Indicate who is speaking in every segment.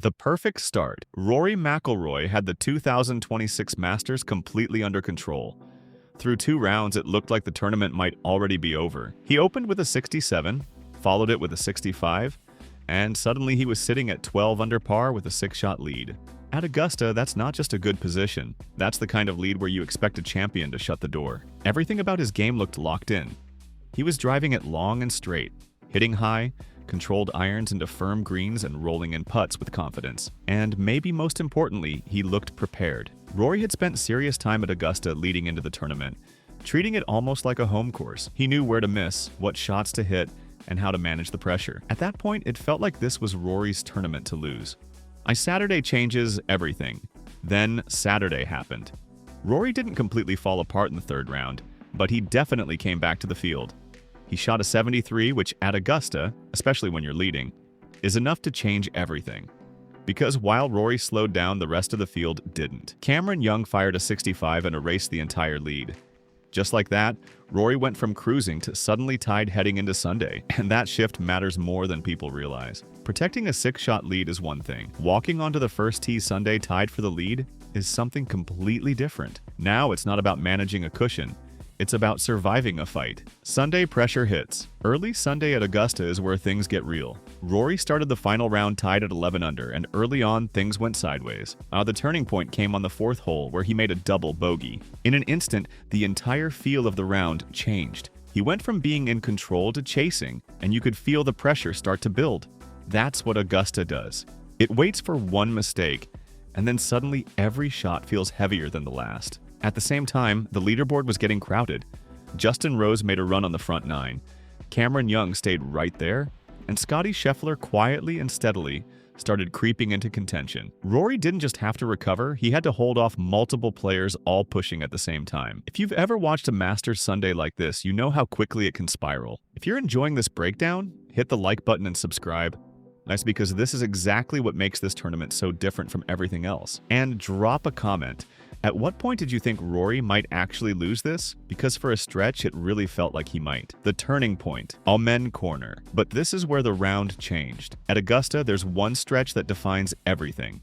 Speaker 1: The perfect start. Rory McIlroy had the 2026 Masters completely under control. Through 2 rounds, it looked like the tournament might already be over. He opened with a 67, followed it with a 65, and suddenly he was sitting at 12 under par with a 6-shot lead. At Augusta, that's not just a good position. That's the kind of lead where you expect a champion to shut the door. Everything about his game looked locked in. He was driving it long and straight, hitting high, controlled irons into firm greens and rolling in putts with confidence. And maybe most importantly, he looked prepared. Rory had spent serious time at Augusta leading into the tournament, treating it almost like a home course. He knew where to miss, what shots to hit, and how to manage the pressure. At that point, it felt like this was Rory's tournament to lose. Saturday changes everything. Then Saturday happened. Rory didn't completely fall apart in the 3rd round, but he definitely came back to the field. He shot a 73, which at Augusta, especially when you're leading, is enough to change everything. Because while Rory slowed down, the rest of the field didn't. Cameron Young fired a 65 and erased the entire lead. Just like that, Rory went from cruising to suddenly tied heading into Sunday, and that shift matters more than people realize. Protecting a 6-shot lead is one thing. Walking onto the first tee Sunday tied for the lead is something completely different. Now it's not about managing a cushion. It's about surviving a fight. Sunday pressure hits. Early Sunday at Augusta is where things get real. Rory started the final round tied at 11 under, and early on, things went sideways. The turning point came on the 4th hole, where he made a double bogey. In an instant, the entire feel of the round changed. He went from being in control to chasing, and you could feel the pressure start to build. That's what Augusta does. It waits for one mistake, and then suddenly every shot feels heavier than the last. At the same time, the leaderboard was getting crowded. Justin Rose made a run on the front 9. Cameron Young stayed right there, and Scottie Scheffler quietly and steadily started creeping into contention. Rory didn't just have to recover, he had to hold off multiple players all pushing at the same time. If you've ever watched a Masters Sunday like this, you know how quickly it can spiral. If you're enjoying this breakdown, hit the like button and subscribe. That's because this is exactly what makes this tournament so different from everything else. And drop a comment. At what point did you think Rory might actually lose this? Because for a stretch, it really felt like he might. The turning point. Amen corner. But this is where the round changed. At Augusta, there's one stretch that defines everything.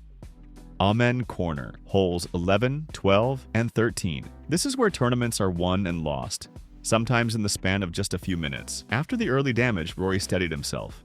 Speaker 1: Amen corner. Holes 11, 12, and 13. This is where tournaments are won and lost, sometimes in the span of just a few minutes. After the early damage, Rory steadied himself.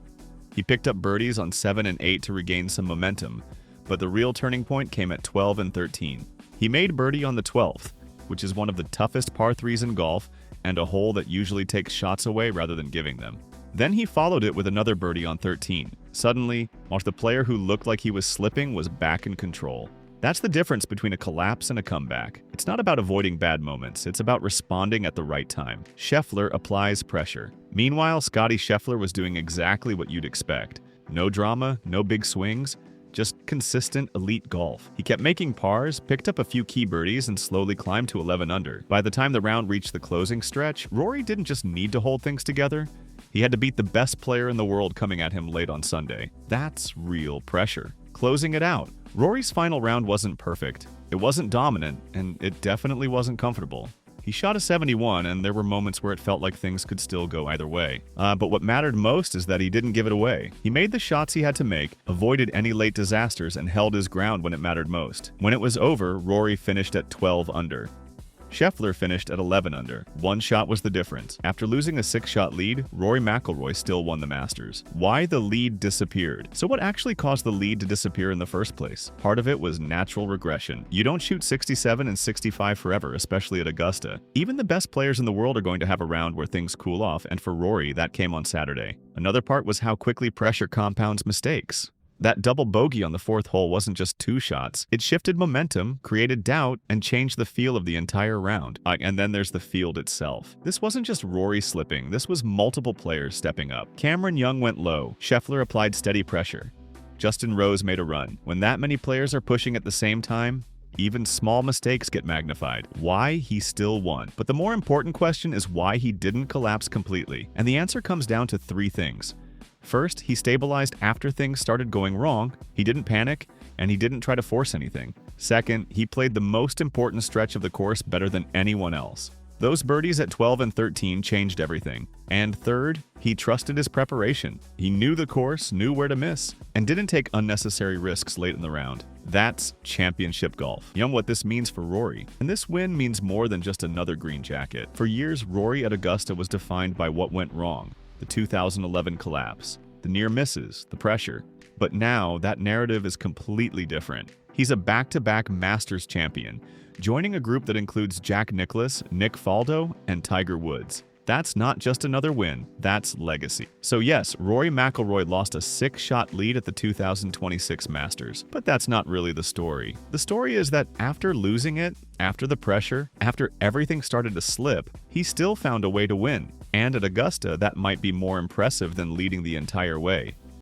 Speaker 1: He picked up birdies on 7 and 8 to regain some momentum, but the real turning point came at 12 and 13. He made birdie on the 12th, which is one of the toughest par 3s in golf and a hole that usually takes shots away rather than giving them. Then he followed it with another birdie on 13. Suddenly, the player who looked like he was slipping was back in control. That's the difference between a collapse and a comeback. It's not about avoiding bad moments, it's about responding at the right time. Scheffler applies pressure. Meanwhile, Scottie Scheffler was doing exactly what you'd expect. No drama, no big swings, just consistent elite golf. He kept making pars, picked up a few key birdies, and slowly climbed to 11 under. By the time the round reached the closing stretch, Rory didn't just need to hold things together. He had to beat the best player in the world coming at him late on Sunday. That's real pressure. Closing it out. Rory's final round wasn't perfect. It wasn't dominant, and it definitely wasn't comfortable. He shot a 71, and there were moments where it felt like things could still go either way. But what mattered most is that he didn't give it away. He made the shots he had to make, avoided any late disasters, and held his ground when it mattered most. When it was over, Rory finished at 12 under. Scheffler finished at 11 under. One shot was the difference. After losing a 6-shot lead, Rory McIlroy still won the Masters. Why the lead disappeared? So what actually caused the lead to disappear in the first place? Part of it was natural regression. You don't shoot 67 and 65 forever, especially at Augusta. Even the best players in the world are going to have a round where things cool off, and for Rory, that came on Saturday. Another part was how quickly pressure compounds mistakes. That double bogey on the 4th hole wasn't just 2 shots. It shifted momentum, created doubt, and changed the feel of the entire round. And then there's the field itself. This wasn't just Rory slipping, this was multiple players stepping up. Cameron Young went low. Scheffler applied steady pressure. Justin Rose made a run. When that many players are pushing at the same time, even small mistakes get magnified. Why he still won. But the more important question is why he didn't collapse completely. And the answer comes down to 3 things. First, he stabilized after things started going wrong. He didn't panic, and he didn't try to force anything. Second, he played the most important stretch of the course better than anyone else. Those birdies at 12 and 13 changed everything. And third, he trusted his preparation. He knew the course, knew where to miss, and didn't take unnecessary risks late in the round. That's championship golf. You know what this means for Rory. And this win means more than just another green jacket. For years, Rory at Augusta was defined by what went wrong. The 2011 collapse, the near misses, the pressure. But now, that narrative is completely different. He's a back-to-back Masters champion, joining a group that includes Jack Nicklaus, Nick Faldo, and Tiger Woods. That's not just another win, that's legacy. So yes, Rory McIlroy lost a 6-shot lead at the 2026 Masters, but that's not really the story. The story is that after losing it, after the pressure, after everything started to slip, he still found a way to win. And at Augusta, that might be more impressive than leading the entire way.